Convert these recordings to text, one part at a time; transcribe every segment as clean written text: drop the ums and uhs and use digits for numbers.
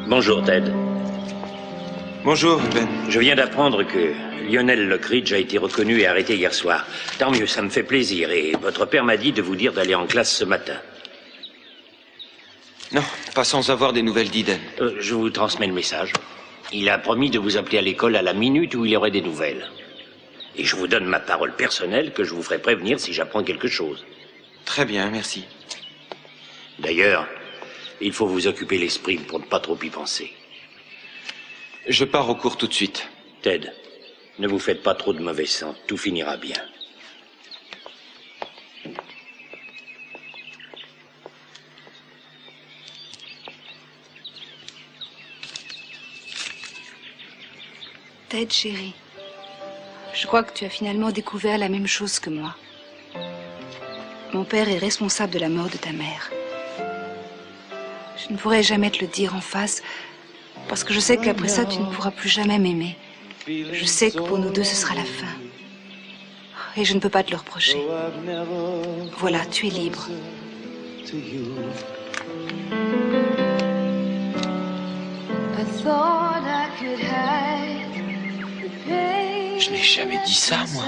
Bonjour, Ted. Bonjour, Ben. Je viens d'apprendre que Lionel Lockridge a été reconnu et arrêté hier soir. Tant mieux, ça me fait plaisir. Et votre père m'a dit de vous dire d'aller en classe ce matin. Non, pas sans avoir des nouvelles d'Eden. Je vous transmets le message. Il a promis de vous appeler à l'école à la minute où il y aurait des nouvelles. Et je vous donne ma parole personnelle que je vous ferai prévenir si j'apprends quelque chose. Très bien, merci. D'ailleurs, il faut vous occuper l'esprit pour ne pas trop y penser. Je pars au cours tout de suite. Ted, ne vous faites pas trop de mauvais sang. Tout finira bien. Ted, chérie, je crois que tu as finalement découvert la même chose que moi. Mon père est responsable de la mort de ta mère. Je ne pourrai jamais te le dire en face, parce que je sais qu'après ça, tu ne pourras plus jamais m'aimer. Je sais que pour nous deux, ce sera la fin. Et je ne peux pas te le reprocher. Voilà, tu es libre. Je n'ai jamais dit ça, moi.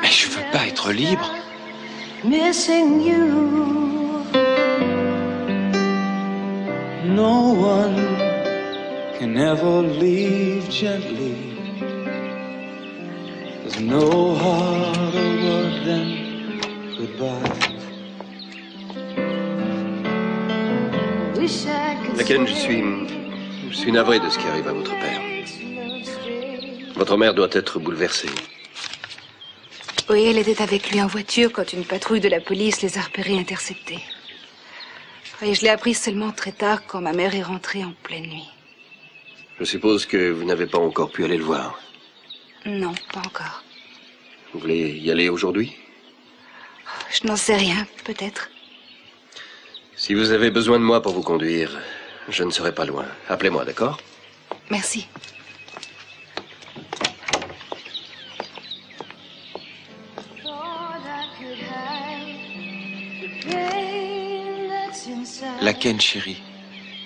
Mais je veux pas être libre. No one can ever leave gently. There's no harder word than goodbye. Laquelle je suis navré de ce qui arrive à votre père. Votre mère doit être bouleversée. Oui, elle était avec lui en voiture quand une patrouille de la police les a repérés et interceptés. Et je l'ai appris seulement très tard quand ma mère est rentrée en pleine nuit. Je suppose que vous n'avez pas encore pu aller le voir. Non, pas encore. Vous voulez y aller aujourd'hui? Je n'en sais rien, peut-être. Si vous avez besoin de moi pour vous conduire, je ne serai pas loin. Appelez-moi, d'accord? Merci. Laken, chérie,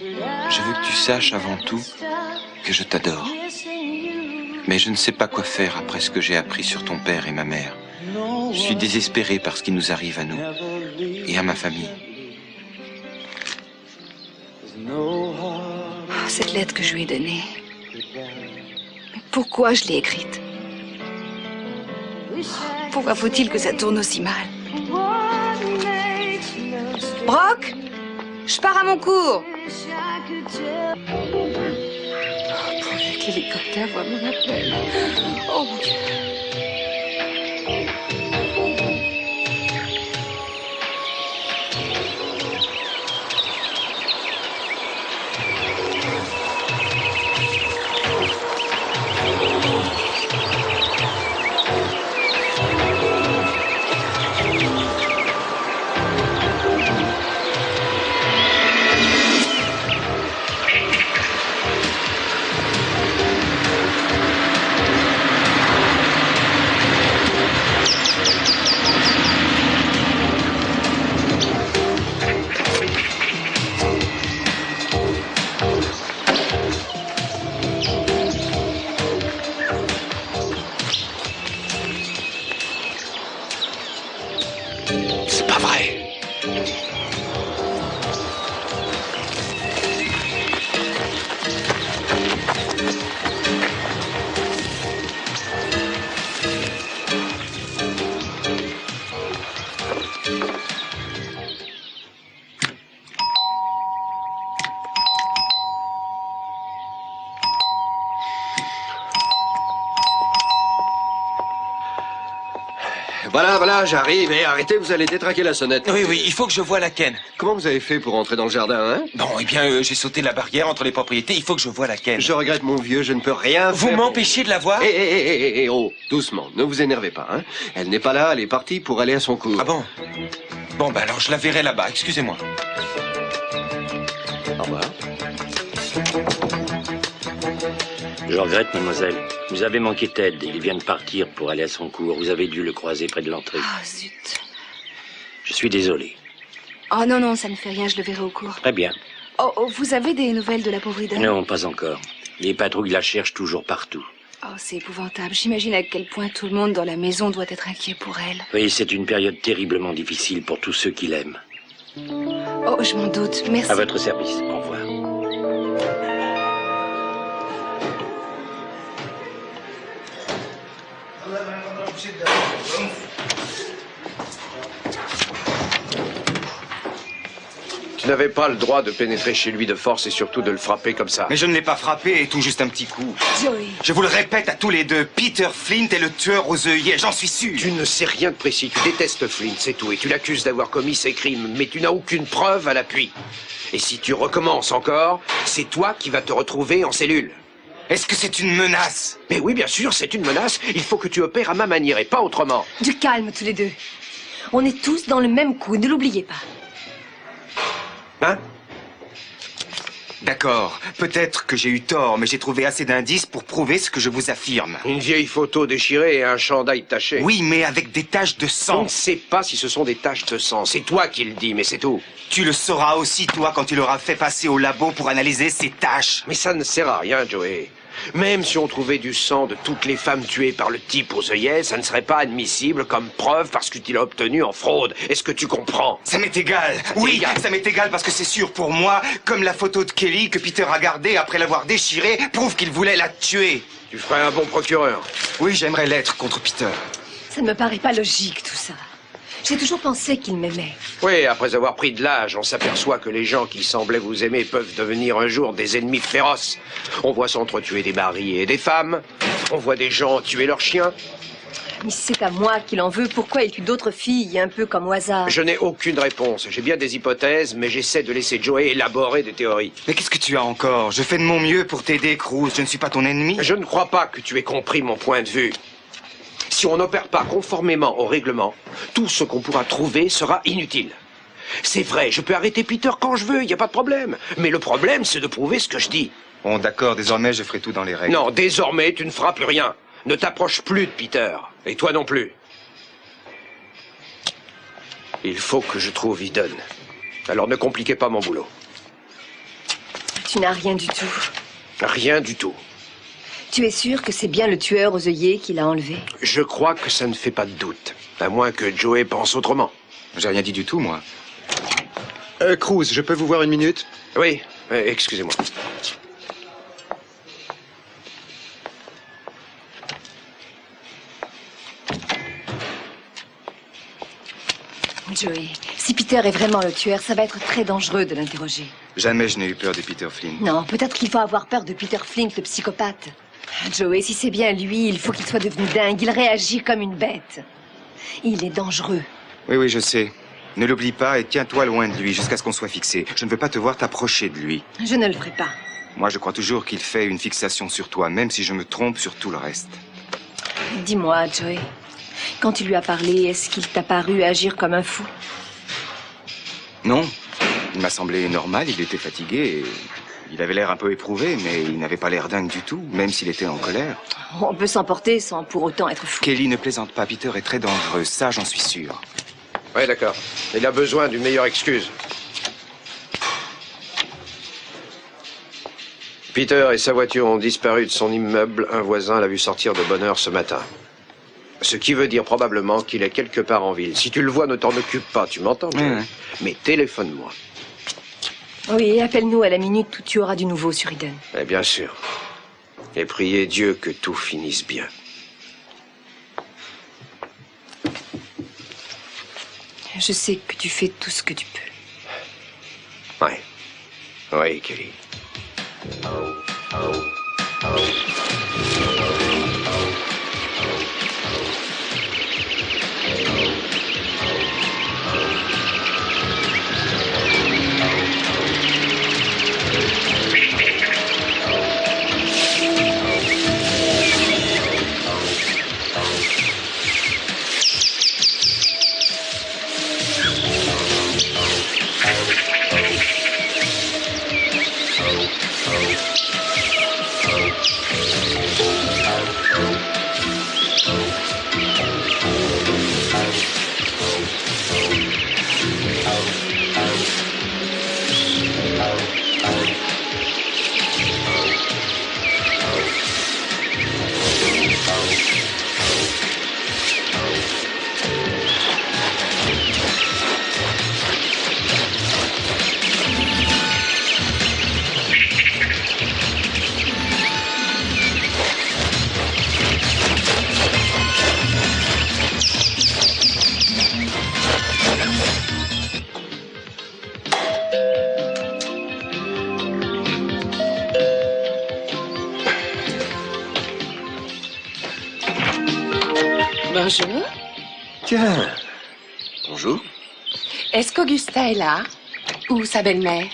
je veux que tu saches avant tout que je t'adore. Mais je ne sais pas quoi faire après ce que j'ai appris sur ton père et ma mère. Je suis désespéré par ce qui nous arrive à nous et à ma famille. Cette lettre que je lui ai donnée. Mais pourquoi je l'ai écrite? Pourquoi faut-il que ça tourne aussi mal? Brock, je pars à mon cours. Pourvu que l'hélicoptère voit mon appel. Oh mon Dieu. C'est pas vrai. Voilà, j'arrive. Et arrêtez, vous allez détraquer la sonnette. Oui, il faut que je voie la Ken. Comment vous avez fait pour entrer dans le jardin, hein? Bon, eh bien, j'ai sauté la barrière entre les propriétés. Il faut que je voie la Ken. Je regrette, mon vieux, je ne peux rien Vous faire. m'empêchez de la voir? Oh, doucement, ne vous énervez pas, hein. Elle n'est pas là, elle est partie pour aller à son cours. Ah bon? Bon, bah alors je la verrai là-bas, excusez-moi. Au revoir. Je regrette, mademoiselle. Vous avez manqué Ted. Il vient de partir pour aller à son cours. Vous avez dû le croiser près de l'entrée. Ah, zut. Je suis désolé. Oh non, ça ne fait rien, je le verrai au cours. Très bien. Oh, vous avez des nouvelles de la pauvre Eden? Non, pas encore. Les patrouilles la cherchent toujours partout. Oh, c'est épouvantable. J'imagine à quel point tout le monde dans la maison doit être inquiet pour elle. Oui, c'est une période terriblement difficile pour tous ceux qui l'aiment. Oh, je m'en doute. Merci. À votre service. Au revoir. Tu n'avais pas le droit de pénétrer chez lui de force et surtout de le frapper comme ça. Mais je ne l'ai pas frappé et tout juste un petit coup. Joey. Je vous le répète à tous les deux, Peter Flint est le tueur aux œillets, j'en suis sûr. Tu ne sais rien de précis, tu détestes Flint, c'est tout, et tu l'accuses d'avoir commis ces crimes, mais tu n'as aucune preuve à l'appui. Et si tu recommences encore, c'est toi qui vas te retrouver en cellule. Est-ce que c'est une menace? Mais oui, bien sûr, c'est une menace. Il faut que tu opères à ma manière et pas autrement. Du calme, tous les deux. On est tous dans le même coup, ne l'oubliez pas. Hein? D'accord, peut-être que j'ai eu tort, mais j'ai trouvé assez d'indices pour prouver ce que je vous affirme. Une vieille photo déchirée et un chandail taché. Oui, mais avec des taches de On sang. ne sait pas si ce sont des taches de sang. C'est toi qui le dis, mais c'est tout. Tu le sauras aussi, toi, quand tu l'auras fait passer au labo pour analyser ces taches. Mais ça ne sert à rien, Joey. Même si on trouvait du sang de toutes les femmes tuées par le type aux œillets, ça ne serait pas admissible comme preuve parce que tu l'as obtenu en fraude. Est-ce que tu comprends? Ça m'est égal. Oui, ça m'est égal parce que c'est sûr pour moi, comme la photo de Kelly que Peter a gardée après l'avoir déchirée, prouve qu'il voulait la tuer. Tu ferais un bon procureur. Oui, j'aimerais l'être contre Peter. Ça ne me paraît pas logique, tout ça. J'ai toujours pensé qu'il m'aimait. Oui, après avoir pris de l'âge, on s'aperçoit que les gens qui semblaient vous aimer peuvent devenir un jour des ennemis féroces. On voit s'entretuer des maris et des femmes. On voit des gens tuer leurs chiens. Mais si c'est à moi qu'il en veut, pourquoi il tue d'autres filles, un peu comme au hasard? Je n'ai aucune réponse. J'ai bien des hypothèses, mais j'essaie de laisser Joey élaborer des théories. Mais qu'est-ce que tu as encore? Je fais de mon mieux pour t'aider, Cruz. Je ne suis pas ton ennemi. Je ne crois pas que tu aies compris mon point de vue. Si on n'opère pas conformément au règlement, tout ce qu'on pourra trouver sera inutile. C'est vrai, je peux arrêter Peter quand je veux, il n'y a pas de problème. Mais le problème, c'est de prouver ce que je dis. Bon, d'accord, désormais, je ferai tout dans les règles. Non, désormais, tu ne feras plus rien. Ne t'approche plus de Peter. Et toi non plus. Il faut que je trouve Eden. Alors ne compliquez pas mon boulot. Tu n'as rien du tout. Rien du tout. Tu es sûr que c'est bien le tueur aux œillets qui l'a enlevé? Je crois que ça ne fait pas de doute. À moins que Joey pense autrement. J'ai rien dit du tout, moi. Cruz, je peux vous voir une minute? Oui, excusez-moi. Joey, si Peter est vraiment le tueur, ça va être très dangereux de l'interroger. Jamais je n'ai eu peur de Peter Flint. Non, peut-être qu'il faut avoir peur de Peter Flint, le psychopathe. Joey, si c'est bien lui, il faut qu'il soit devenu dingue. Il réagit comme une bête. Il est dangereux. Oui, je sais. Ne l'oublie pas et tiens-toi loin de lui jusqu'à ce qu'on soit fixé. Je ne veux pas te voir t'approcher de lui. Je ne le ferai pas. Moi, je crois toujours qu'il fait une fixation sur toi, même si je me trompe sur tout le reste. Dis-moi, Joey, quand tu lui as parlé, est-ce qu'il t'a paru agir comme un fou? Non. Il m'a semblé normal, il était fatigué et il avait l'air un peu éprouvé, mais il n'avait pas l'air dingue du tout, même s'il était en colère. On peut s'emporter sans pour autant être fou. Kelly ne plaisante pas, Peter est très dangereux, ça j'en suis sûr. Ouais, d'accord. Il a besoin d'une meilleure excuse. Peter et sa voiture ont disparu de son immeuble. Un voisin l'a vu sortir de bonne heure ce matin. Ce qui veut dire probablement qu'il est quelque part en ville. Si tu le vois, ne t'en occupe pas, tu m'entends? Mais téléphone-moi. Oui, appelle-nous à la minute où tu auras du nouveau sur Eden. Eh bien sûr. Et priez Dieu que tout finisse bien. Je sais que tu fais tout ce que tu peux. Ouais. Oui, Kelly. Bonjour. Tiens. Bonjour. Est-ce qu'Augusta est là? Ou sa belle-mère?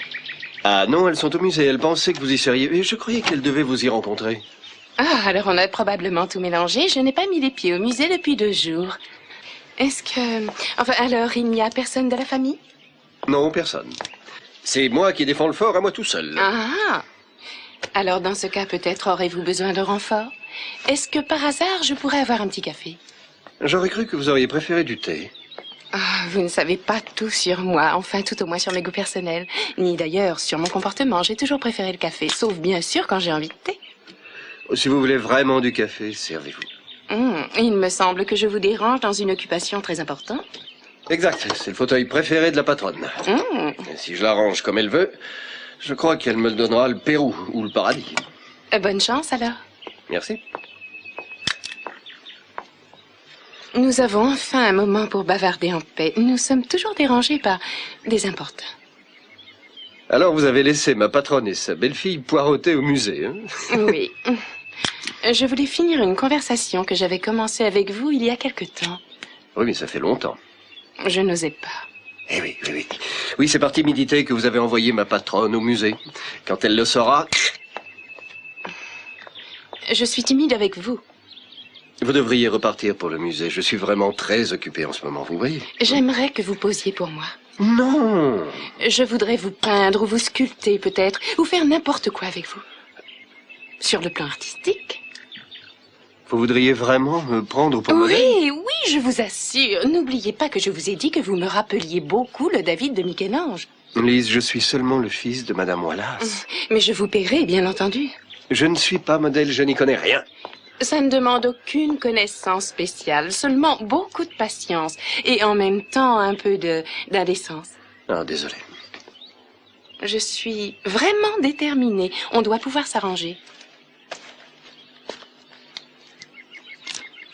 Ah non, elles sont au musée. Elles pensaient que vous y seriez. Et je croyais qu'elles devaient vous y rencontrer. Ah, alors on a probablement tout mélangé. Je n'ai pas mis les pieds au musée depuis 2 jours. Est-ce que... Enfin, alors, il n'y a personne de la famille? Non, personne. C'est moi qui défends le fort à moi tout seul. Ah! Alors, dans ce cas, peut-être aurez-vous besoin de renfort? Est-ce que, par hasard, je pourrais avoir un petit café? J'aurais cru que vous auriez préféré du thé. Ah, vous ne savez pas tout sur moi, enfin, tout au moins sur mes goûts personnels. Ni d'ailleurs sur mon comportement. J'ai toujours préféré le café, sauf bien sûr quand j'ai envie de thé. Si vous voulez vraiment du café, servez-vous. Il me semble que je vous dérange dans une occupation très importante. Exact, c'est le fauteuil préféré de la patronne. Et si je l'arrange comme elle veut, je crois qu'elle me donnera le Pérou ou le paradis. Bonne chance alors. Merci. Nous avons enfin un moment pour bavarder en paix. Nous sommes toujours dérangés par des importuns. Alors vous avez laissé ma patronne et sa belle-fille poireauter au musée, hein? Oui. Je voulais finir une conversation que j'avais commencée avec vous il y a quelque temps. Oui, mais ça fait longtemps. Je n'osais pas. Eh oui, oui, oui. Oui, c'est par timidité que vous avez envoyé ma patronne au musée. Quand elle le saura... Je suis timide avec vous. Vous devriez repartir pour le musée. Je suis vraiment très occupé en ce moment, vous voyez. J'aimerais que vous posiez pour moi. Non! Je voudrais vous peindre ou vous sculpter peut-être, ou faire n'importe quoi avec vous. Sur le plan artistique. Vous voudriez vraiment me prendre pour modèle? Oui, oui, je vous assure. N'oubliez pas que je vous ai dit que vous me rappeliez beaucoup le David de Michel-Ange. Lise, je suis seulement le fils de Madame Wallace. Mais je vous paierai, bien entendu. Je ne suis pas modèle, je n'y connais rien. Ça ne demande aucune connaissance spéciale, seulement beaucoup de patience et en même temps un peu d'indécence. Ah, désolé. Je suis vraiment déterminée. On doit pouvoir s'arranger.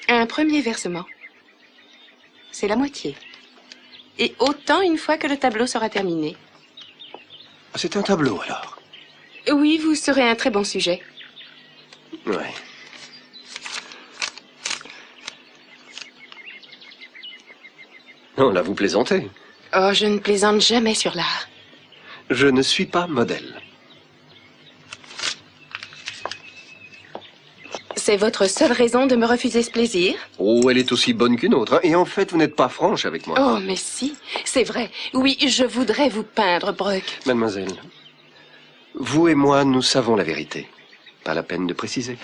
Un premier versement. C'est la moitié. Et autant une fois que le tableau sera terminé. C'est un tableau, alors? Oui, vous serez un très bon sujet. Ouais. Non, là, vous plaisantez. Oh, je ne plaisante jamais sur l'art. Je ne suis pas modèle. C'est votre seule raison de me refuser ce plaisir? Oh, elle est aussi bonne qu'une autre, hein. Et en fait, vous n'êtes pas franche avec moi. Oh, mais si, c'est vrai. Oui, je voudrais vous peindre, Brooke. Mademoiselle, vous et moi, nous savons la vérité. Pas la peine de préciser.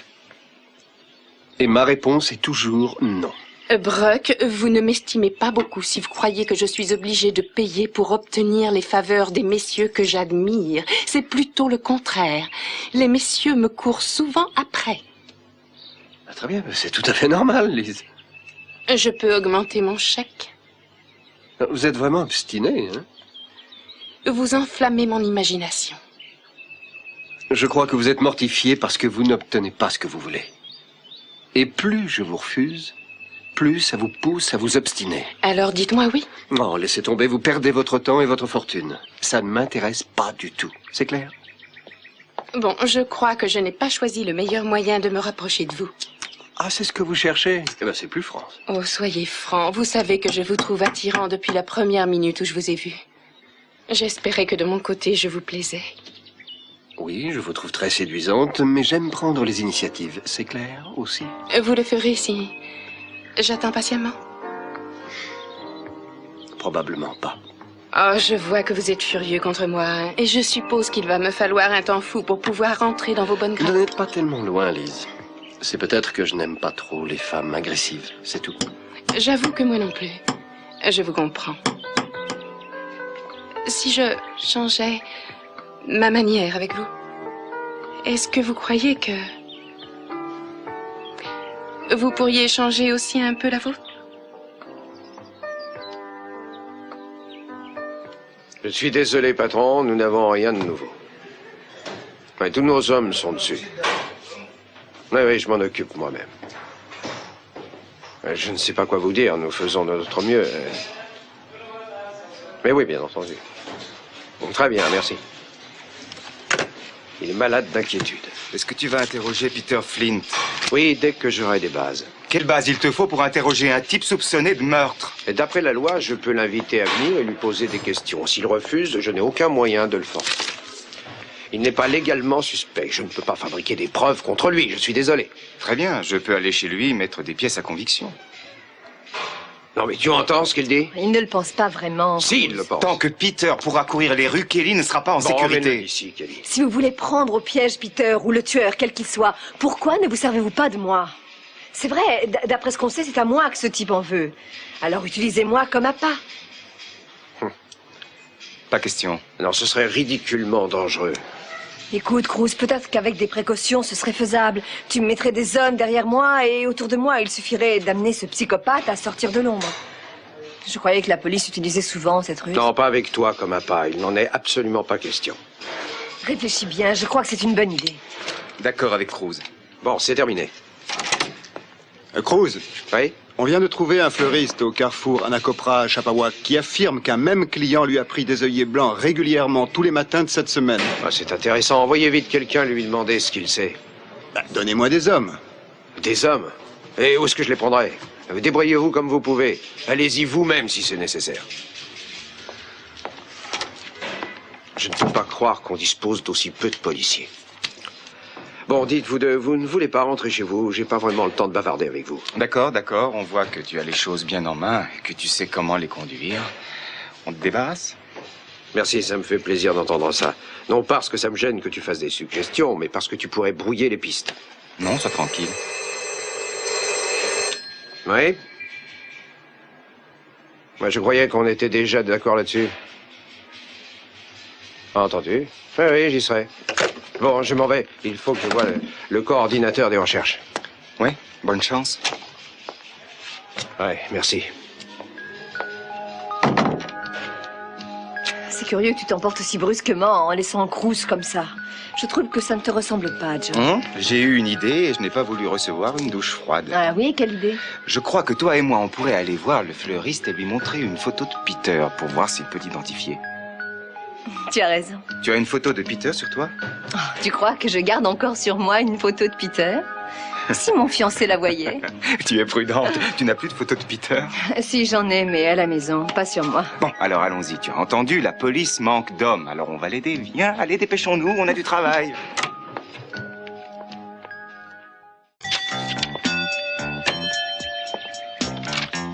Et ma réponse est toujours non. Brooke, vous ne m'estimez pas beaucoup si vous croyez que je suis obligée de payer pour obtenir les faveurs des messieurs que j'admire. C'est plutôt le contraire. Les messieurs me courent souvent après. Ah, très bien, c'est tout à fait normal, Lise. Je peux augmenter mon chèque. Vous êtes vraiment obstinée, hein? Vous enflammez mon imagination. Je crois que vous êtes mortifiée parce que vous n'obtenez pas ce que vous voulez. Et plus je vous refuse, plus ça vous pousse à vous obstiner. Alors dites-moi oui. Oh, laissez tomber, vous perdez votre temps et votre fortune. Ça ne m'intéresse pas du tout. C'est clair? Bon, je crois que je n'ai pas choisi le meilleur moyen de me rapprocher de vous. Ah, c'est ce que vous cherchez? Eh ben, c'est plus franc. Oh, soyez franc. Vous savez que je vous trouve attirant depuis la première minute où je vous ai vu. J'espérais que de mon côté, je vous plaisais. Oui, je vous trouve très séduisante, mais j'aime prendre les initiatives. C'est clair aussi? Vous le ferez si j'attends patiemment? Probablement pas. Oh, je vois que vous êtes furieux contre moi, hein, et je suppose qu'il va me falloir un temps fou pour pouvoir rentrer dans vos bonnes grâces. Vous n'êtes pas tellement loin, Lise. C'est peut-être que je n'aime pas trop les femmes agressives, c'est tout. J'avoue que moi non plus. Je vous comprends. Si je changeais ma manière avec vous, est-ce que vous croyez que vous pourriez changer aussi un peu la vôtre? Je suis désolé, patron, nous n'avons rien de nouveau. Ouais, tous nos hommes sont dessus. Oui, je m'en occupe moi-même. Je ne sais pas quoi vous dire, nous faisons de notre mieux. Mais oui, bien entendu. Bon, très bien, merci. Il est malade d'inquiétude. Est-ce que tu vas interroger Peter Flint? Oui, dès que j'aurai des bases. Quelle base il te faut pour interroger un type soupçonné de meurtre? Et d'après la loi, je peux l'inviter à venir et lui poser des questions. S'il refuse, je n'ai aucun moyen de le forcer. Il n'est pas légalement suspect. Je ne peux pas fabriquer des preuves contre lui, je suis désolé. Très bien, je peux aller chez lui et mettre des pièces à conviction. Non mais tu entends ce qu'il dit? Il ne le pense pas vraiment. Si, il le pense. Tant que Peter pourra courir les rues, Kelly ne sera pas en sécurité. Emmène-le ici, Kelly. Si vous voulez prendre au piège Peter ou le tueur, quel qu'il soit, pourquoi ne vous servez-vous pas de moi? C'est vrai, d'après ce qu'on sait, c'est à moi que ce type en veut. Alors utilisez-moi comme appât. Pas question. Non, ce serait ridiculement dangereux. Écoute, Cruz, peut-être qu'avec des précautions, ce serait faisable. Tu me mettrais des hommes derrière moi et autour de moi, il suffirait d'amener ce psychopathe à sortir de l'ombre. Je croyais que la police utilisait souvent cette ruse. Non, pas avec toi comme appât. Il n'en est absolument pas question. Réfléchis bien, je crois que c'est une bonne idée. D'accord avec Cruz. Bon, c'est terminé. Cruz, Oui? on vient de trouver un fleuriste au carrefour Anacopra à Chappaouac qui affirme qu'un même client lui a pris des œillets blancs régulièrement tous les matins de cette semaine. Ah, c'est intéressant. Envoyez vite quelqu'un lui demander ce qu'il sait. Donnez-moi des hommes. Des hommes? Et où est-ce que je les prendrai? Débrouillez-vous comme vous pouvez. Allez-y vous-même si c'est nécessaire. Je ne peux pas croire qu'on dispose d'aussi peu de policiers. Bon, dites, vous ne voulez pas rentrer chez vous. J'ai pas vraiment le temps de bavarder avec vous. D'accord, d'accord. On voit que tu as les choses bien en main et que tu sais comment les conduire. On te débarrasse? Merci, ça me fait plaisir d'entendre ça. Non parce que ça me gêne que tu fasses des suggestions, mais parce que tu pourrais brouiller les pistes. Non, sois tranquille. Oui? Moi, je croyais qu'on était déjà d'accord là-dessus. Entendu? Oui, oui, j'y serai. Bon, je m'en vais. Il faut que je voie le coordinateur des recherches. Oui, bonne chance. Ouais, merci. C'est curieux que tu t'emportes aussi brusquement en laissant Cruz comme ça. Je trouve que ça ne te ressemble pas, Joe. J'ai eu une idée et je n'ai pas voulu recevoir une douche froide. Ah oui, quelle idée? Je crois que toi et moi, on pourrait aller voir le fleuriste et lui montrer une photo de Peter pour voir s'il peut t'identifier. Tu as raison. Tu as une photo de Peter sur toi? Tu crois que je garde encore sur moi une photo de Peter? Si mon fiancé la voyait. Tu es prudente. Tu n'as plus de photo de Peter? Si, j'en ai, mais à la maison, pas sur moi. Bon, alors allons-y. Tu as entendu, la police manque d'hommes. Alors on va l'aider. Viens, allez, dépêchons-nous, on a du travail.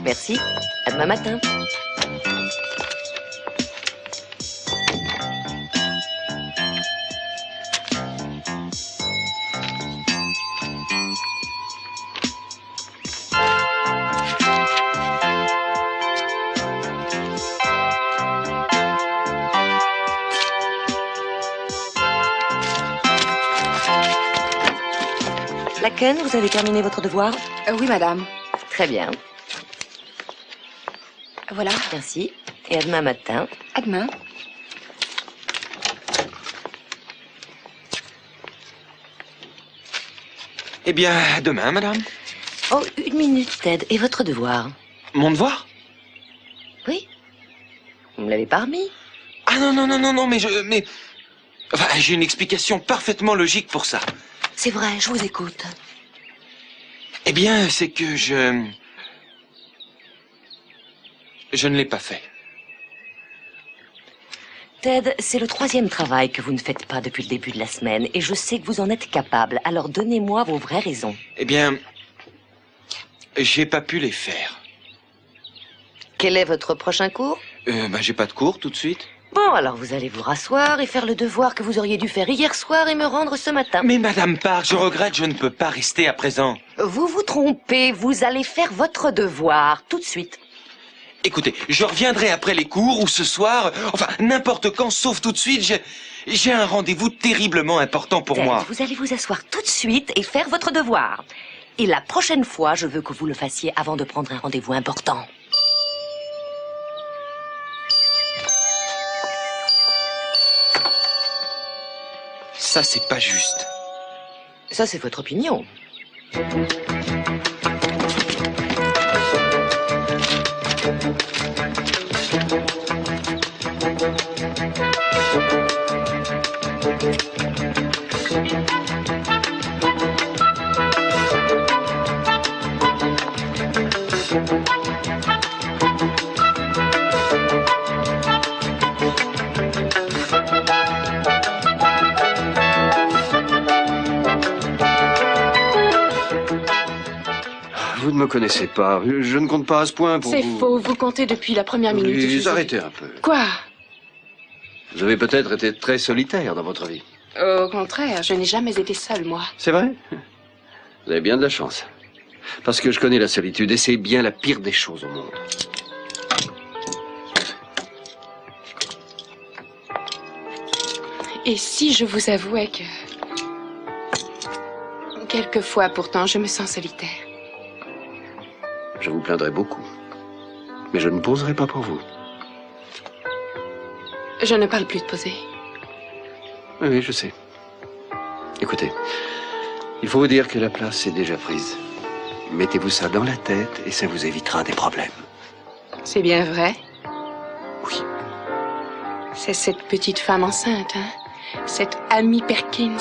Merci. À demain matin. Laken, vous avez terminé votre devoir? Oui, madame. Très bien. Voilà. Merci. Et à demain matin. À demain. Eh bien, à demain, madame. Oh, une minute, Ted. Et votre devoir? Mon devoir? Oui. Vous me l'avez pas remis? Ah non, non, non, non, non, mais... Enfin, j'ai une explication parfaitement logique pour ça. C'est vrai, je vous écoute. Eh bien, c'est que je ne l'ai pas fait. Ted, c'est le 3e travail que vous ne faites pas depuis le début de la semaine, et je sais que vous en êtes capable, alors donnez-moi vos vraies raisons. Eh bien, j'ai pas pu les faire. Quel est votre prochain cours? J'ai pas de cours tout de suite. Bon, alors vous allez vous rasseoir et faire le devoir que vous auriez dû faire hier soir et me rendre ce matin. Mais madame Parr, je regrette, je ne peux pas rester à présent. Vous vous trompez, vous allez faire votre devoir, tout de suite. Écoutez, je reviendrai après les cours ou ce soir, enfin n'importe quand, sauf tout de suite, j'ai un rendez-vous terriblement important pour Ted, moi. vous allez vous asseoir tout de suite et faire votre devoir. Et la prochaine fois, je veux que vous le fassiez avant de prendre un rendez-vous important. Ça, c'est pas juste. Ça, c'est votre opinion. ne me connaissez pas. Je ne compte pas à ce point pour C'est vous... faux, vous comptez depuis la première minute. où je vous ai Arrêtez vu. un peu. Quoi? Vous avez peut-être été très solitaire dans votre vie. Au contraire, je n'ai jamais été seule, moi. C'est vrai? Vous avez bien de la chance. Parce que je connais la solitude et c'est bien la pire des choses au monde. Et si je vous avouais que... Quelquefois, pourtant, je me sens solitaire. Je vous plaindrai beaucoup. Mais je ne poserai pas pour vous. Je ne parle plus de poser. Oui, oui, je sais. Écoutez, il faut vous dire que la place est déjà prise. Mettez-vous ça dans la tête et ça vous évitera des problèmes. C'est bien vrai? Oui. C'est cette petite femme enceinte, hein? Cette Amy Perkins.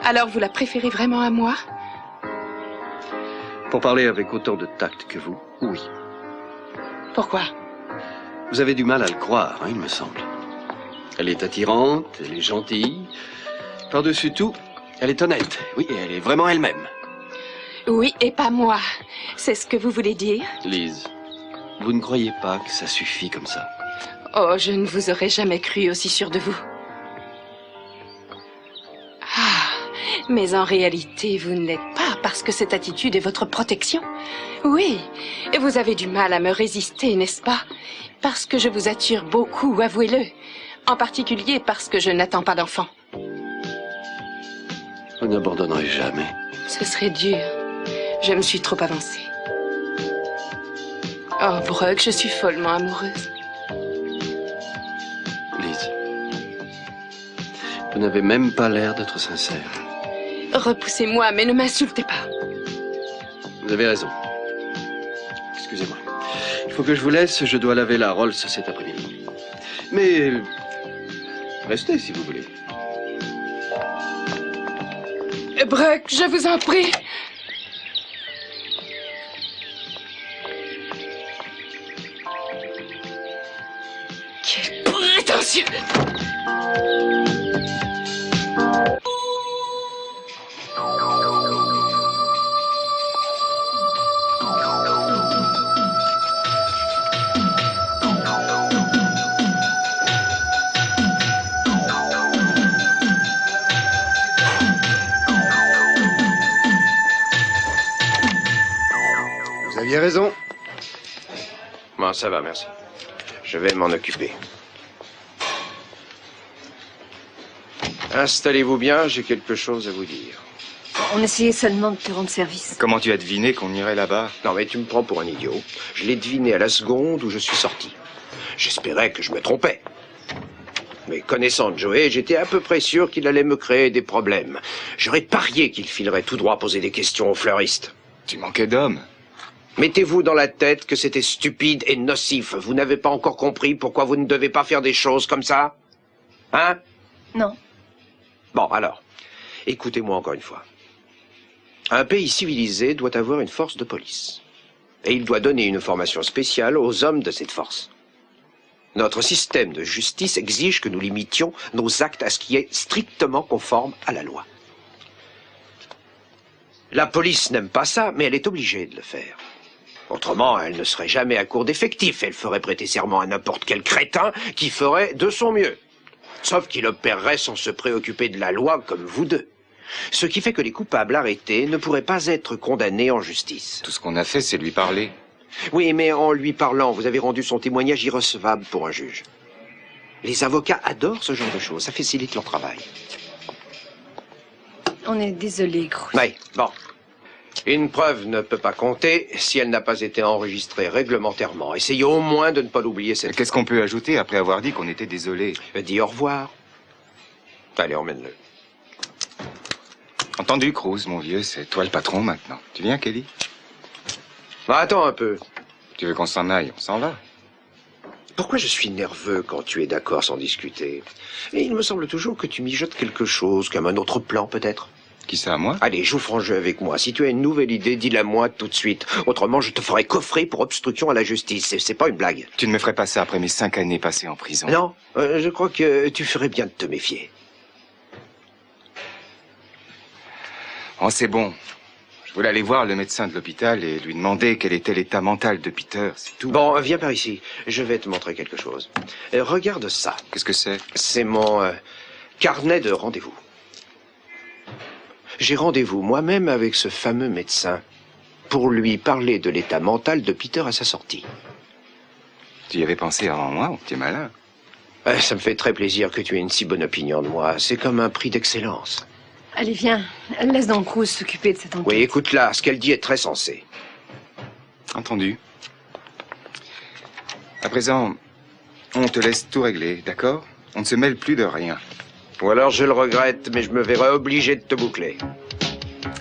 Alors vous la préférez vraiment à moi? Pour parler avec autant de tact que vous, oui. Pourquoi? Vous avez du mal à le croire, hein, il me semble. Elle est attirante, elle est gentille. Par-dessus tout, elle est honnête. Oui, elle est vraiment elle-même. Oui, et pas moi. C'est ce que vous voulez dire? Lise, vous ne croyez pas que ça suffit comme ça? Oh, je ne vous aurais jamais cru aussi sûre de vous. Ah, mais en réalité, vous ne l'êtes pas parce que cette attitude est votre protection. Oui, et vous avez du mal à me résister, n'est-ce pas? Parce que je vous attire beaucoup, avouez-le. En particulier parce que je n'attends pas d'enfant. Vous n'abandonnerez jamais. Ce serait dur. Je me suis trop avancée. Oh, Brooke, je suis follement amoureuse. Lise, vous n'avez même pas l'air d'être sincère. Repoussez-moi, mais ne m'insultez pas. Vous avez raison. Excusez-moi. Il faut que je vous laisse, je dois laver la Rolls cet après-midi. Mais restez si vous voulez. Brooke, je vous en prie. Quel prétentieux! Vous aviez raison. Bon, ça va, merci. Je vais m'en occuper. Installez-vous bien, j'ai quelque chose à vous dire. On essayait seulement de te rendre service. Comment tu as deviné qu'on irait là-bas? Non, mais tu me prends pour un idiot. Je l'ai deviné à la seconde où je suis sorti. J'espérais que je me trompais. Mais connaissant Joey, j'étais à peu près sûr qu'il allait me créer des problèmes. J'aurais parié qu'il filerait tout droit poser des questions aux fleuristes. Tu manquais d'hommes. Mettez-vous dans la tête que c'était stupide et nocif. Vous n'avez pas encore compris pourquoi vous ne devez pas faire des choses comme ça? Hein? Non. Bon, alors, écoutez-moi encore une fois. Un pays civilisé doit avoir une force de police. Et il doit donner une formation spéciale aux hommes de cette force. Notre système de justice exige que nous limitions nos actes à ce qui est strictement conforme à la loi. La police n'aime pas ça, mais elle est obligée de le faire. Autrement, elle ne serait jamais à court d'effectifs. Elle ferait prêter serment à n'importe quel crétin qui ferait de son mieux. Sauf qu'il opérerait sans se préoccuper de la loi comme vous deux. Ce qui fait que les coupables arrêtés ne pourraient pas être condamnés en justice. Tout ce qu'on a fait, c'est lui parler. Oui, mais en lui parlant, vous avez rendu son témoignage irrecevable pour un juge. Les avocats adorent ce genre de choses. Ça facilite leur travail. On est désolé, Cruz. Oui, bon. Une preuve ne peut pas compter si elle n'a pas été enregistrée réglementairement. Essayez au moins de ne pas l'oublier cette fois. Qu'est-ce qu'on peut ajouter après avoir dit qu'on était désolé? Dis au revoir. Allez, emmène-le. Entendu, Cruz, mon vieux, c'est toi le patron maintenant. Tu viens, Kelly? Bah, attends un peu. Tu veux qu'on s'en aille? On s'en va. Pourquoi je suis nerveux quand tu es d'accord sans discuter? Et il me semble toujours que tu mijotes quelque chose, comme un autre plan peut-être. Qui ça, moi? Allez, joue franc jeu avec moi. Si tu as une nouvelle idée, dis-la moi tout de suite. Autrement, je te ferai coffrer pour obstruction à la justice. C'est pas une blague. Tu ne me ferais pas ça après mes 5 années passées en prison. Non, je crois que tu ferais bien de te méfier. Oh, c'est bon. Je voulais aller voir le médecin de l'hôpital et lui demander quel était l'état mental de Peter, c'est tout. Bon, viens par ici. Je vais te montrer quelque chose. Regarde ça. Qu'est-ce que c'est? C'est mon carnet de rendez-vous. J'ai rendez-vous moi-même avec ce fameux médecin pour lui parler de l'état mental de Peter à sa sortie. Tu y avais pensé avant moi, tu es malin. Ça me fait très plaisir que tu aies une si bonne opinion de moi. C'est comme un prix d'excellence. Allez, viens. Laisse donc Cruz s'occuper de cette enquête. Oui, écoute-la. Ce qu'elle dit est très sensé. Entendu. À présent, on te laisse tout régler, d'accord? On ne se mêle plus de rien. Ou alors je le regrette, mais je me verrai obligé de te boucler.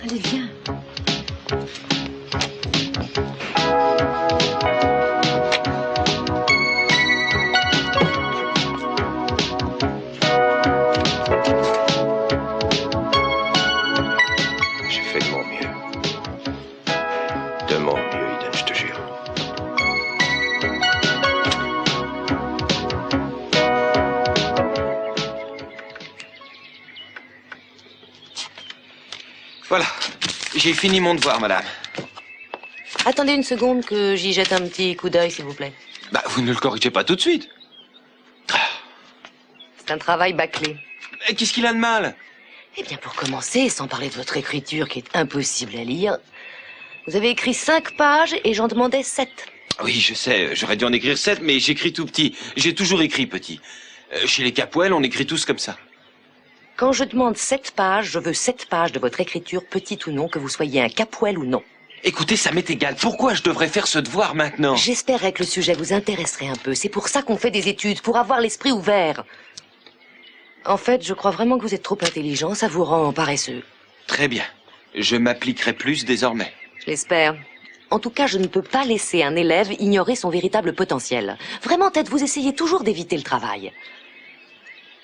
Allez, viens. Voilà, j'ai fini mon devoir, madame. Attendez une seconde que j'y jette un petit coup d'œil, s'il vous plaît. Bah, vous ne le corrigez pas tout de suite. C'est un travail bâclé. Qu'est-ce qu'il a de mal? Eh bien, pour commencer, sans parler de votre écriture qui est impossible à lire, vous avez écrit 5 pages et j'en demandais 7. Oui, je sais, j'aurais dû en écrire 7, mais j'écris tout petit. J'ai toujours écrit petit. Chez les Capwell, on écrit tous comme ça. Quand je demande 7 pages, je veux 7 pages de votre écriture, petite ou non, que vous soyez un Capwell ou non. Écoutez, ça m'est égal. Pourquoi je devrais faire ce devoir maintenant? J'espérais que le sujet vous intéresserait un peu. C'est pour ça qu'on fait des études, pour avoir l'esprit ouvert. En fait, je crois vraiment que vous êtes trop intelligent, ça vous rend paresseux. Très bien. Je m'appliquerai plus désormais. Je l'espère. En tout cas, je ne peux pas laisser un élève ignorer son véritable potentiel. Vraiment, Ted, vous essayez toujours d'éviter le travail.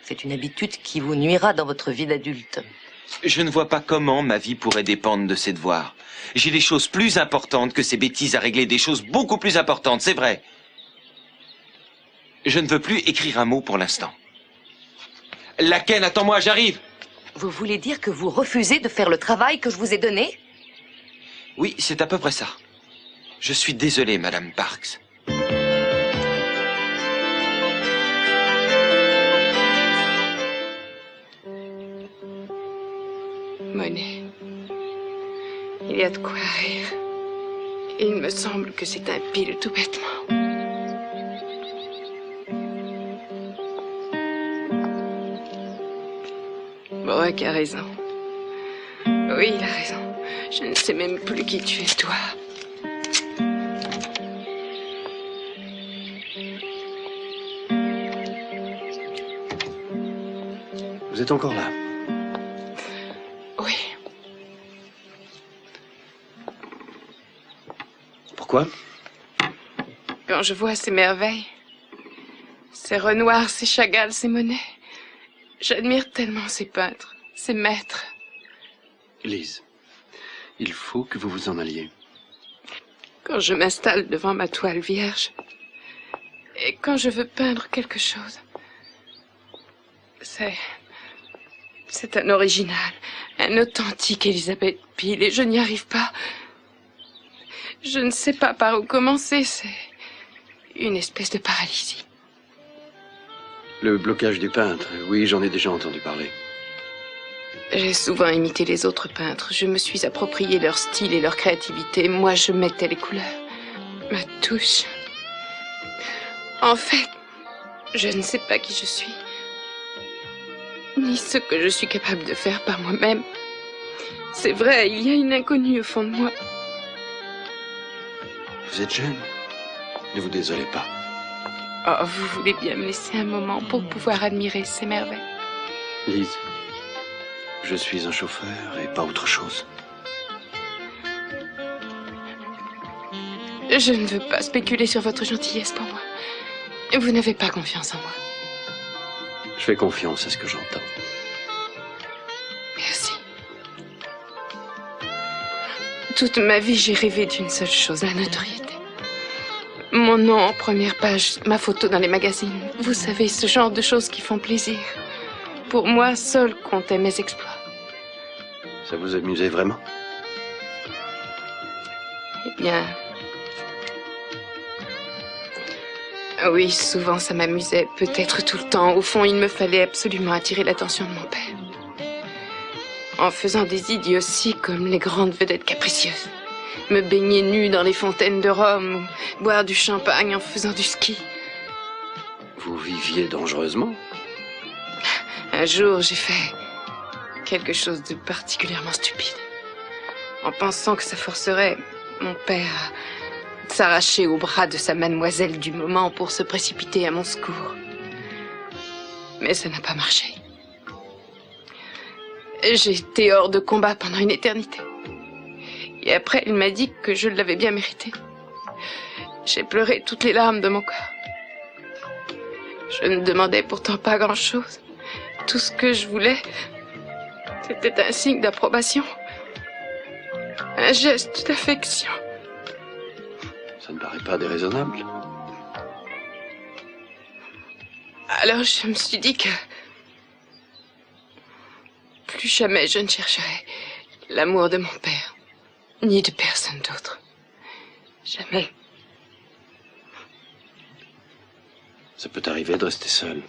C'est une habitude qui vous nuira dans votre vie d'adulte. Je ne vois pas comment ma vie pourrait dépendre de ces devoirs. J'ai des choses plus importantes que ces bêtises à régler, des choses beaucoup plus importantes, c'est vrai. Je ne veux plus écrire un mot pour l'instant. Laken, attends-moi, j'arrive. Vous voulez dire que vous refusez de faire le travail que je vous ai donné? Oui, c'est à peu près ça. Je suis désolé, Madame Parks. Monet, il y a de quoi rire. Il me semble que c'est un pile tout bêtement. Brock a raison. Oui, il a raison. Je ne sais même plus qui tu es, toi. Vous êtes encore là? Oui. Pourquoi? Quand je vois ces merveilles, ces Renoir, ces Chagall, ces Monet, j'admire tellement ces peintres, ces maîtres. Lise, il faut que vous vous en alliez. Quand je m'installe devant ma toile vierge, et quand je veux peindre quelque chose, c'est un original, un authentique Elizabeth Peel, et je n'y arrive pas. Je ne sais pas par où commencer, c'est une espèce de paralysie. Le blocage du peintre, oui, j'en ai déjà entendu parler. J'ai souvent imité les autres peintres. Je me suis approprié leur style et leur créativité. Moi, je mettais les couleurs, ma touche. En fait, je ne sais pas qui je suis, ni ce que je suis capable de faire par moi-même. C'est vrai, il y a une inconnue au fond de moi. Vous êtes jeune. Ne vous désolez pas. Oh, vous voulez bien me laisser un moment pour pouvoir admirer ces merveilles. Lise, je suis un chauffeur et pas autre chose. Je ne veux pas spéculer sur votre gentillesse pour moi. Vous n'avez pas confiance en moi. Je fais confiance à ce que j'entends. Merci. Toute ma vie, j'ai rêvé d'une seule chose, la notoriété. Mon nom en première page, ma photo dans les magazines. Vous savez, ce genre de choses qui font plaisir. Pour moi, seul comptaient mes exploits. Ça vous amusait vraiment? bien. Oui, souvent ça m'amusait, peut-être tout le temps. Au fond, il me fallait absolument attirer l'attention de mon père. En faisant des idioties comme les grandes vedettes capricieuses. Me baigner nue dans les fontaines de Rome, ou boire du champagne en faisant du ski. Vous viviez dangereusement? Un jour, j'ai fait quelque chose de particulièrement stupide. En pensant que ça forcerait mon père à s'arracher au bras de sa mademoiselle du moment pour se précipiter à mon secours. Mais ça n'a pas marché. J'ai été hors de combat pendant une éternité. Et après, il m'a dit que je l'avais bien mérité. J'ai pleuré toutes les larmes de mon corps. Je ne demandais pourtant pas grand-chose. Tout ce que je voulais, c'était un signe d'approbation. Un geste d'affection. Ça ne paraît pas déraisonnable. Alors je me suis dit que plus jamais je ne chercherai l'amour de mon père, ni de personne d'autre. Jamais. Ça peut arriver de rester seul.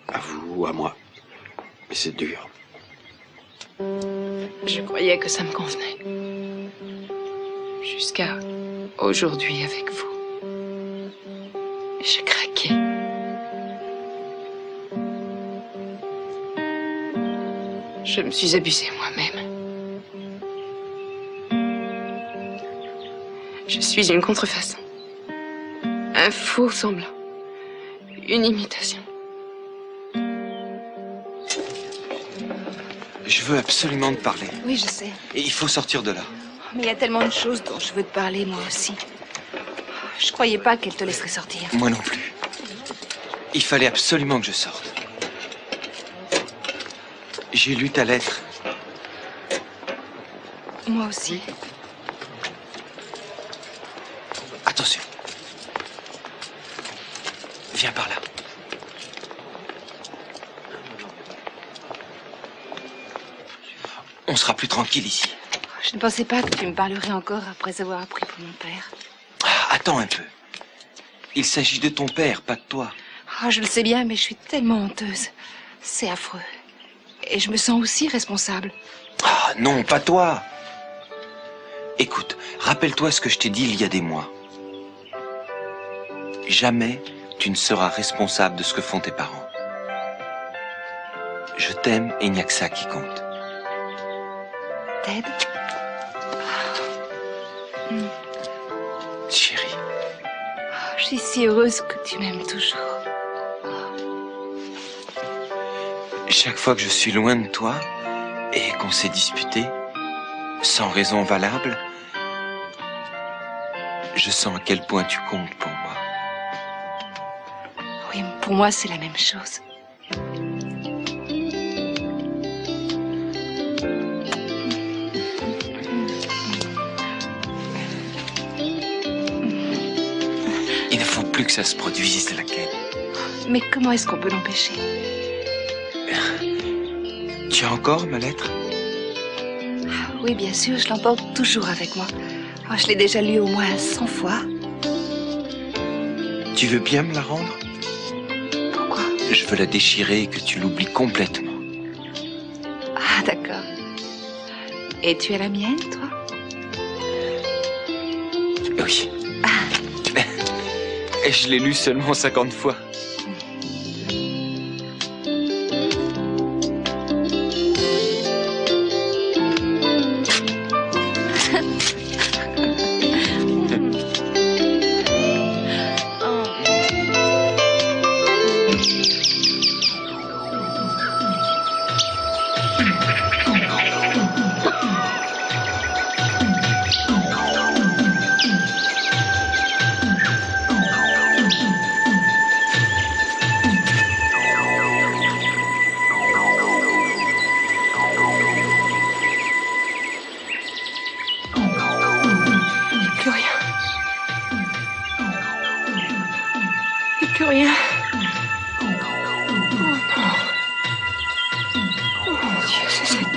À vous ou à moi. Mais c'est dur. Je croyais que ça me convenait. Jusqu'à aujourd'hui avec vous. J'ai craqué. Je me suis abusée moi-même. Je suis une contrefaçon. Un faux semblant. Une imitation. Je veux absolument te parler. Oui, je sais. Et il faut sortir de là. Mais il y a tellement de choses dont je veux te parler, moi aussi. Je croyais pas qu'elle te laisserait sortir. Moi non plus. Il fallait absolument que je sorte. J'ai lu ta lettre. Moi aussi. Attention. Viens par là. On sera plus tranquille ici. Je ne pensais pas que tu me parlerais encore après avoir appris pour mon père. Ah, attends un peu. Il s'agit de ton père, pas de toi. Ah, je le sais bien, mais je suis tellement honteuse. C'est affreux. Et je me sens aussi responsable. Ah non, pas toi. Écoute, rappelle-toi ce que je t'ai dit il y a des mois. Jamais tu ne seras responsable de ce que font tes parents. Je t'aime et il n'y a que ça qui compte. Ted? Chérie. Je suis si heureuse que tu m'aimes toujours. Chaque fois que je suis loin de toi et qu'on s'est disputé, sans raison valable, je sens à quel point tu comptes pour moi. Oui, pour moi, c'est la même chose. Il ne faut plus que ça se produise, laquelle. Mais comment est-ce qu'on peut l'empêcher? Tu as encore ma lettre? Oui, bien sûr, je l'emporte toujours avec moi. Oh, je l'ai déjà lue au moins 100 fois. Tu veux bien me la rendre? Pourquoi? Je veux la déchirer et que tu l'oublies complètement. Ah, d'accord. Et tu as la mienne, toi? Oui. Et je l'ai lue seulement 50 fois.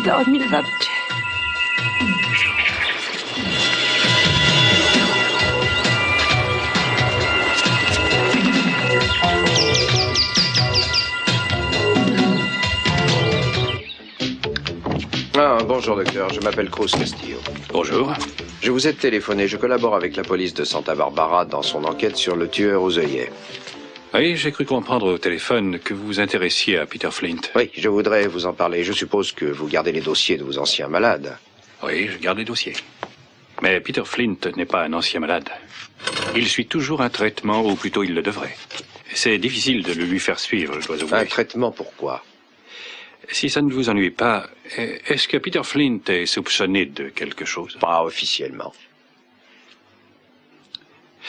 Dormi le 20. Bonjour, docteur. Je m'appelle Cruz Castillo. Bonjour. Je vous ai téléphoné. Je collabore avec la police de Santa Barbara dans son enquête sur le tueur aux œillets. Oui, j'ai cru comprendre au téléphone que vous vous intéressiez à Peter Flint. Oui, je voudrais vous en parler. Je suppose que vous gardez les dossiers de vos anciens malades. Oui, je garde les dossiers. Mais Peter Flint n'est pas un ancien malade. Il suit toujours un traitement, ou plutôt il le devrait. C'est difficile de le lui faire suivre, je dois avouer. Un traitement pourquoi? Si ça ne vous ennuie pas, est-ce que Peter Flint est soupçonné de quelque chose? Pas officiellement.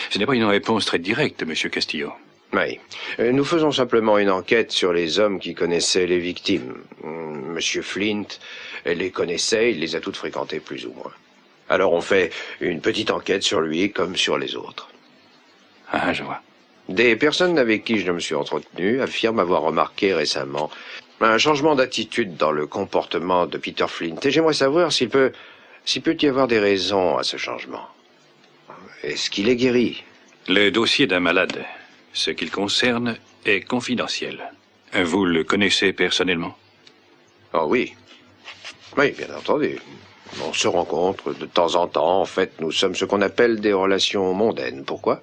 Ce n'est pas une réponse très directe, Monsieur Castillo. Oui. Nous faisons simplement une enquête sur les hommes qui connaissaient les victimes. Monsieur Flint les connaissait, il les a toutes fréquentées plus ou moins. Alors on fait une petite enquête sur lui comme sur les autres. Ah, je vois. Des personnes avec qui je me suis entretenu affirment avoir remarqué récemment un changement d'attitude dans le comportement de Peter Flint. Et j'aimerais savoir s'il peut y avoir des raisons à ce changement. Est-ce qu'il est guéri? Le dossier d'un malade, ce qu'il concerne, est confidentiel. Vous le connaissez personnellement? Oh oui. Oui, bien entendu. On se rencontre de temps en temps. En fait, nous sommes ce qu'on appelle des relations mondaines. Pourquoi?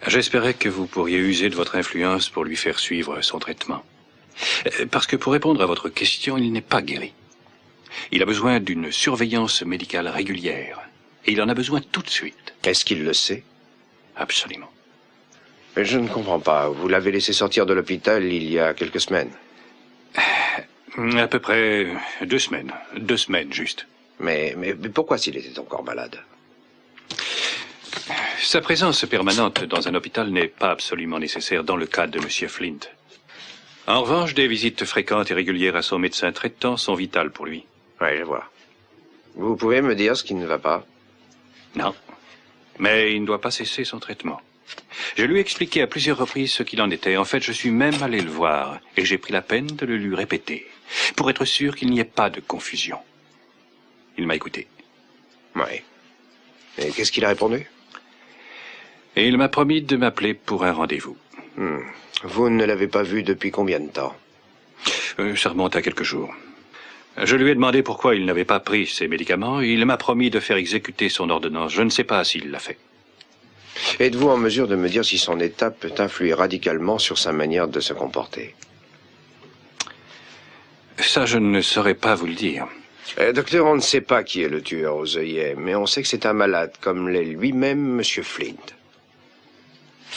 J'espérais que vous pourriez user de votre influence pour lui faire suivre son traitement. Parce que pour répondre à votre question, il n'est pas guéri. Il a besoin d'une surveillance médicale régulière. Et il en a besoin tout de suite. Est-ce qu'il le sait? Absolument. Mais je ne comprends pas. Vous l'avez laissé sortir de l'hôpital il y a quelques semaines. À peu près 2 semaines. 2 semaines, juste. Mais pourquoi s'il était encore malade? Sa présence permanente dans un hôpital n'est pas absolument nécessaire dans le cas de Monsieur Flint. En revanche, des visites fréquentes et régulières à son médecin traitant sont vitales pour lui. Oui, je vois. Vous pouvez me dire ce qui ne va pas? Non. Mais il ne doit pas cesser son traitement. Je lui ai expliqué à plusieurs reprises ce qu'il en était. En fait, je suis même allé le voir et j'ai pris la peine de le lui répéter, pour être sûr qu'il n'y ait pas de confusion. Il m'a écouté. Oui. Et qu'est-ce qu'il a répondu? Et il m'a promis de m'appeler pour un rendez-vous. Vous ne l'avez pas vu depuis combien de temps? Ça remonte à quelques jours. Je lui ai demandé pourquoi il n'avait pas pris ses médicaments et il m'a promis de faire exécuter son ordonnance. Je ne sais pas s'il l'a fait. Êtes-vous en mesure de me dire si son état peut influer radicalement sur sa manière de se comporter? Ça, je ne saurais pas vous le dire. Docteur, on ne sait pas qui est le tueur aux œillets, mais on sait que c'est un malade, comme l'est lui-même Monsieur Flint.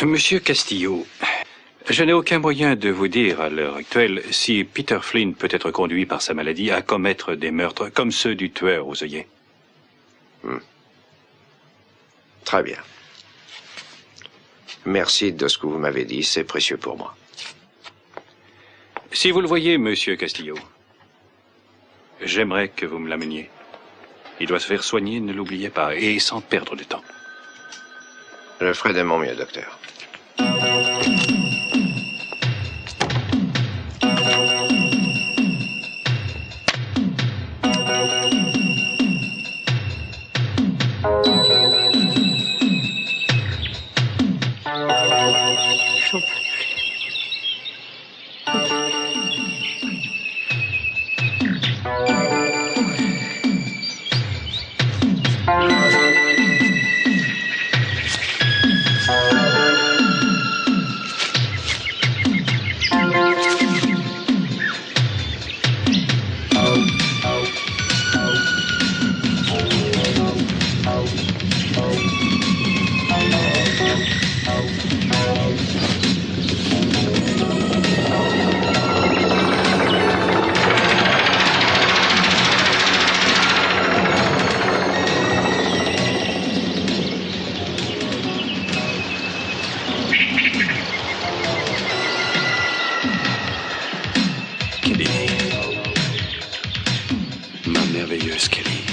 Monsieur Castillo, je n'ai aucun moyen de vous dire à l'heure actuelle si Peter Flint peut être conduit par sa maladie à commettre des meurtres comme ceux du tueur aux œillets. Très bien. Merci de ce que vous m'avez dit, c'est précieux pour moi. Si vous le voyez, Monsieur Castillo, j'aimerais que vous me l'ameniez. Il doit se faire soigner, ne l'oubliez pas, et sans perdre de temps. Je ferai de mon mieux, docteur. Ma merveilleuse Kelly.